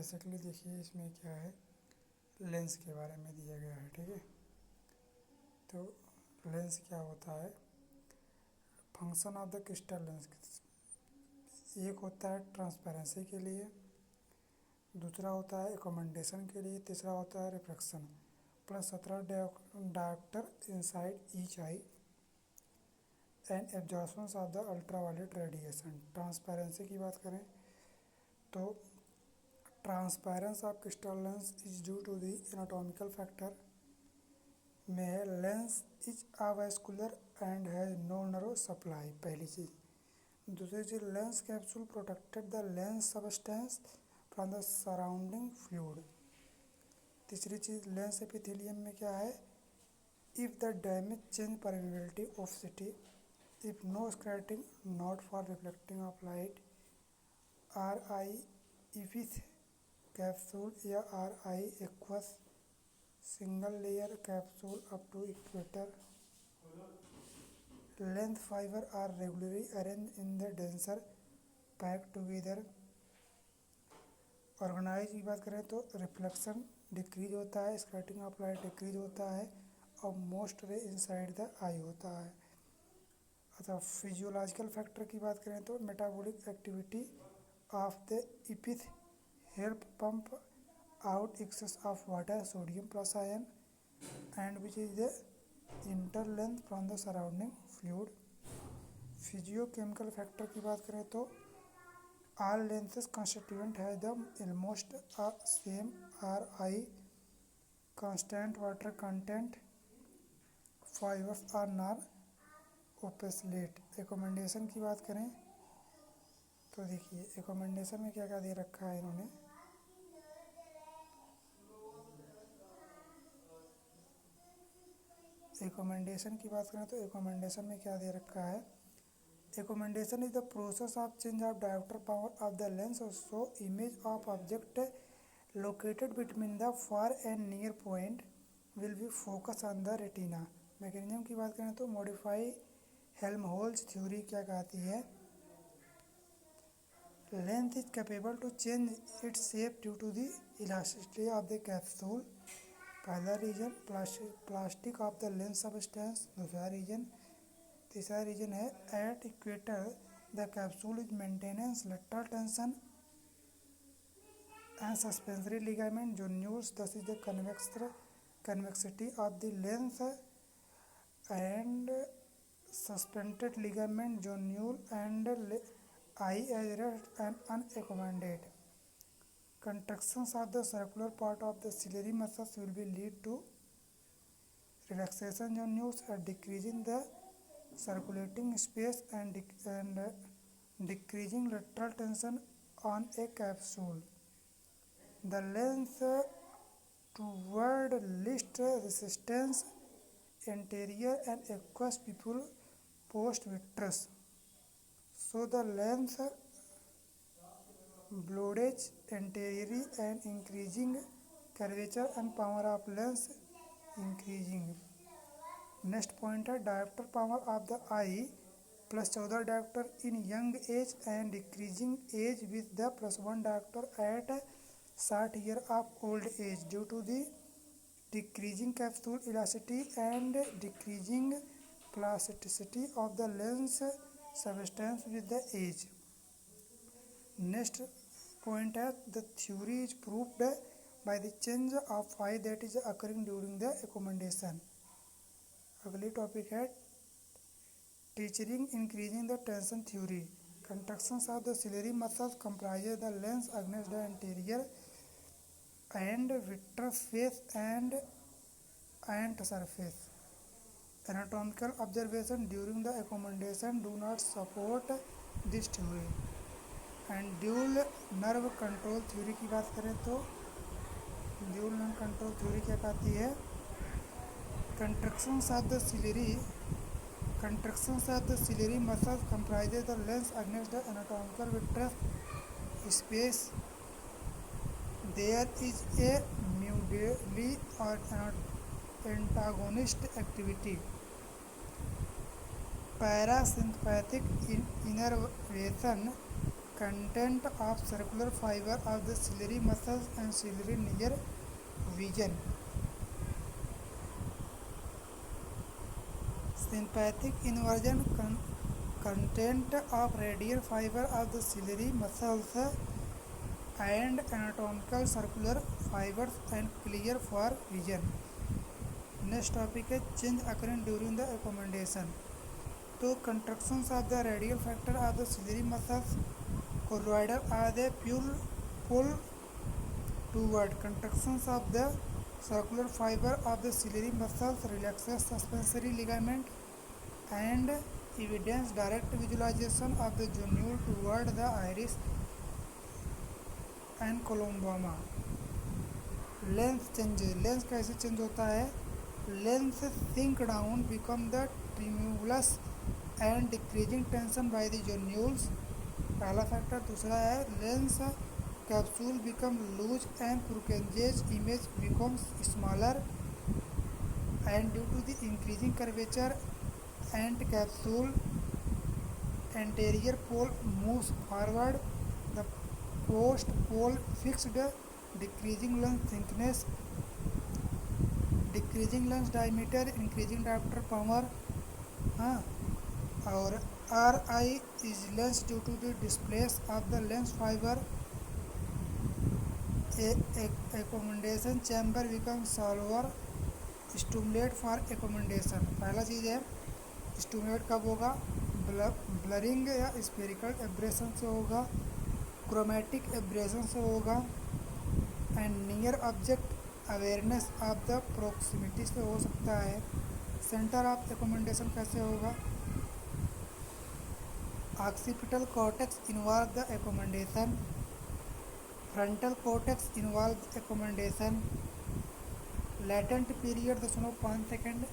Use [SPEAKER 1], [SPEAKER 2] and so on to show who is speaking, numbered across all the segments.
[SPEAKER 1] Basically देखिए इसमें क्या है, लेंस के बारे में दिया गया है। ठीक है, तो लेंस क्या होता है, function of the crystal lens. एक होता है ट्रांसपेरेंसी के लिए, दूसरा होता है एकोमेंडेशन के लिए, तीसरा होता है refraction. Plus 17 dioptre inside each eye and absorption of the ultraviolet radiation. Transparency की बात करें तो transparence of crystal lens is due to the anatomical factor में है lens is avascular and has no nerve supply, पहली चीज़। दूसरी चीज़, lens capsule protected the lens substance from the surrounding fluid. तीसरी चीज़, लेंस एपिथेलियम में क्या है, if the damage change permeability of city, if no scattering not for reflecting of light, R I epith capsule या R I aqueous single layer capsule up to equator. Lens fibre are regularly arrange in the denser pack together. Organise की बात करें तो reflection decrease होता है, scattering of light decrease होता है और मोस्ट रे इनसाइड द आई होता है। अतः फिजियोलॉजिकल फैक्टर की बात करें तो metabolic activity of the epith help pump out excess of water, sodium plus ion, and which is the interlength from the surrounding fluid. Physiochemical factor की बात करें तो all lenses constituent have the almost same RI constant water content, fibers are non-opalate। Recommendation की बात करें तो देखिए recommendation में क्या क्या दे रखा है इन्होंने। रिकमेंडेशन की बात करें तो रिकमेंडेशन में क्या दे रखा है, recommendation is the process of change of dioptre power of the lens so image of object located between the far and near point will be focus on the retina. Mechanism की बात करें तो modify Helmholtz theory क्या कहती है, lens is capable to change its shape due to the elasticity of the capsule. पहला reason plastic of the lens substance, दूसरा reason, तीसरा रीजन है at equator the capsule is maintenance lateral tension and suspensory ligament zonules, thus is the convexity of the lens and suspended ligament zonule and eye at rest and unaccommodated. Contractions of the circular part of the ciliary muscles will be lead to relaxation zonules and decreasing the circulating space and decreasing lateral tension on a capsule. The lens toward least resistance anterior and aqueous pupil post vitreous. So the lens bloodage anteriorly and increasing curvature and power of lens increasing. Next point है diopter power of the eye plus 14 diopter in young age and decreasing age with the plus 1 diopter at 60 year of old age due to the decreasing capsule elasticity and decreasing plasticity of the lens substance with the age. Next point है the theory is proved by the change of eye that is occurring during the accommodation. अगली topic है Tscherning increasing the tension theory. Contractions of the ciliary muscles comprise the lens against the anterior and vitreous face and ant surface. Anatomical observation during the accommodation do not support this theory. And dual nerve control theory की बात करें तो dual nerve control theory क्या कहती है, contractions of the ciliary muscles comprises the lens against the anatomical vitreous space, there is a mutually और antagonist activity. Parasympathetic innervation content of circular fiber of the ciliary muscles and ciliary near vision. Sympathetic inversion content of radial fiber of the ciliary muscles and anatomical circular fibers and clear for vision. Next topic है change occurring during the accommodation. तो contractions of the radial factor of the ciliary muscles colloidal are the pull toward. Contractions of the circular fiber of the ciliary muscles relaxes suspensory ligament and evidence direct visualization of the geniole toward the iris and columboma. Lens change, lens कैसे change होता है? Lens sink down become the tremulous and decreasing tension by the zonules, पहला फैक्टर। दूसरा है lens capsule become loose and प्रोकेंजेज image becomes smaller and due to the increasing curvature and capsule anterior pole moves forward, the post pole fixed, decreasing lens thickness, decreasing lens diameter, increasing diopter power। हाँ, और RI is lens due to the displace of the lens fiber, accommodation chamber becomes shallower, stimulate for accommodation। पहला चीज़ है stimulate कब होगा? Blurring या spherical abrasion से होगा, chromatic aberration से होगा, and near object awareness of the proximity से हो सकता है। सेंटर ऑफ एकोमोडेशन कैसे होगा? Occipital cortex involve the accommodation, frontal cortex involve the accommodation, latent period 0.5 second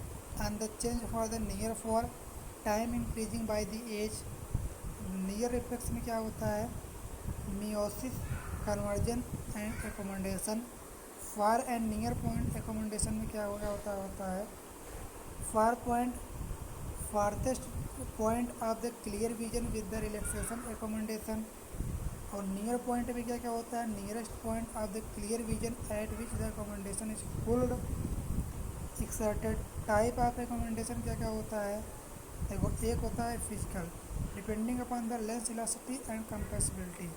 [SPEAKER 1] and the change for the near for time increasing by the age। near reflex में क्या होता है? meiosis, conversion and accommodation। far and near point accommodation में क्या होता है? far point, farthest point of the clear vision with the relaxation accommodation। और near point में क्या होता है? nearest point of the clear vision at which the accommodation is pulled exerted। Type of accommodation क्या होता है? देखो, एक होता है physical depending upon the lens elasticity and compressibility,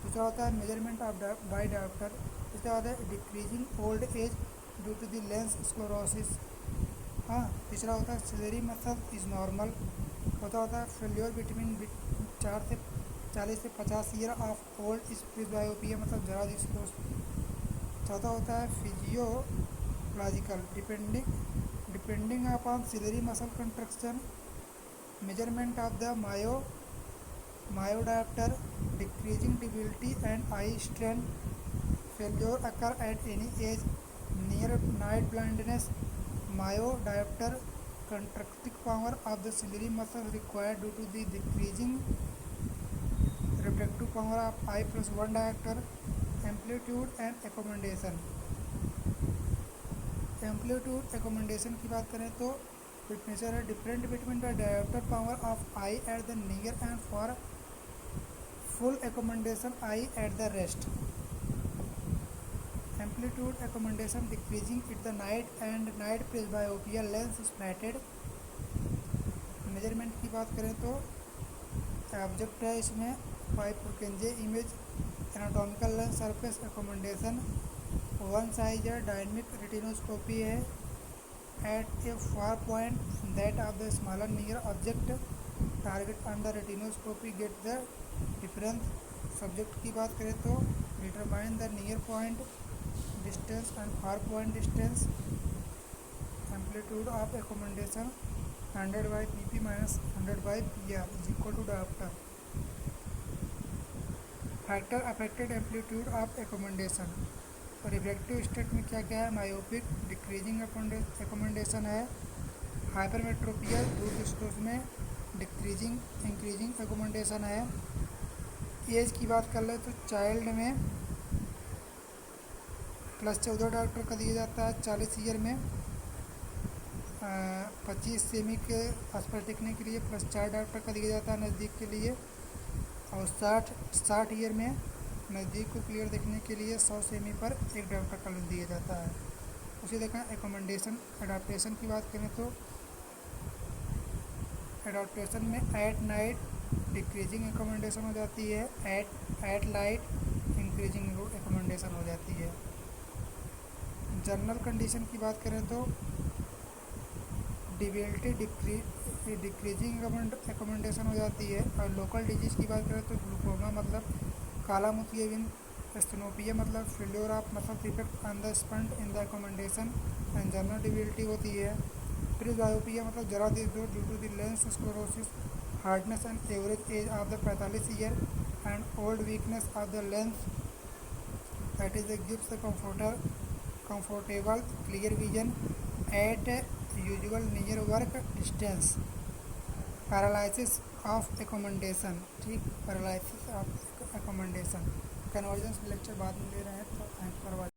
[SPEAKER 1] दूसरा होता है मेजरमेंट ऑफ बाय डायोप्टर, तीसरा होता है decreasing old age due to the lens sclerosis. हाँ, तीसरा होता है सिलेरी मसल इज नॉर्मल, चौथा होता है फेल्योर बिटवीन 4 से 40 से 50 ईयर ऑफ ओल्ड प्रेसबायोपिया, मतलब जरा जिसको। चौथा होता है physiological depending upon ciliary muscle contraction, measurement of the myodioptre, decreasing debility and eye strain, failure occur at any age, near night blindness, myodioptre, contracting power of the ciliary muscle required due to the decreasing reflective power of eye plus 1 dioptre, amplitude and accommodation. Amplitude accommodation की बात करें तो it measure है different between the dioptre power of eye at the near and for full accommodation eye at the rest. Amplitude accommodation decreasing it the night and night presbyopia lens splatted. Measurement की बात करें तो object है इसमें 5 Purkinje image, anatomical lens surface accommodation, one sizer dynamic retinoscopy है at a far point that of the smaller near object, target on the retinoscopy get the difference. Subject की बात करें तो determine the near point distance and far point distance. Amplitude of accommodation 100 by pp minus 100 by pr is equal to diopter। Factor affected amplitude of accommodation. Refractive state में क्या है? Myopic, decreasing accommodation है, hypermetropia दूर दृष्टि में, decreasing increasing accommodation है। As की बात कर ले तो चाइल्ड में +14 डायोप्टर का दिया जाता है, 40 ईयर में 25 सेमी के आसपास देखने के लिए +4 डायोप्टर का दिया जाता है नज़दीक के लिए, और 60 ईयर में नज़दीक को क्लियर देखने के लिए 100 सेमी पर 1 डायोप्टर का लेंस दिया जाता है। उसे देखा एकोमेंडेशन एडाप्टेशन की बात करें तो एडाप्टेशन में एट नाइट डिक्रीजिंग एकोमेंडेशन हो जाती है, एट लाइट इंक्रीजिंग एकोमेंडेशन हो जाती है। जनरल कंडीशन की बात करें तो डिविल्टी डिक्रीजिंग एकोमेंडेशन हो जाती है। और लोकल डिजीज़ की बात करें तो ग्लूकोमा मतलब काला मोतियाबिंद, एस्थेनोपिया मतलब failure of muscle defect on the spend in the accommodation and general debility होती है। प्रेसबायोपिया मतलब जरा due to the lens sclerosis, hardness and average age of the 45 year and old weakness of the lens that is gives the comfortable clear vision at usual near work distance। Paralysis of accommodation, ठीक, paralysis of accommodation. Convergence lecture बाद में ले रहे हैं, तो thanks for watching.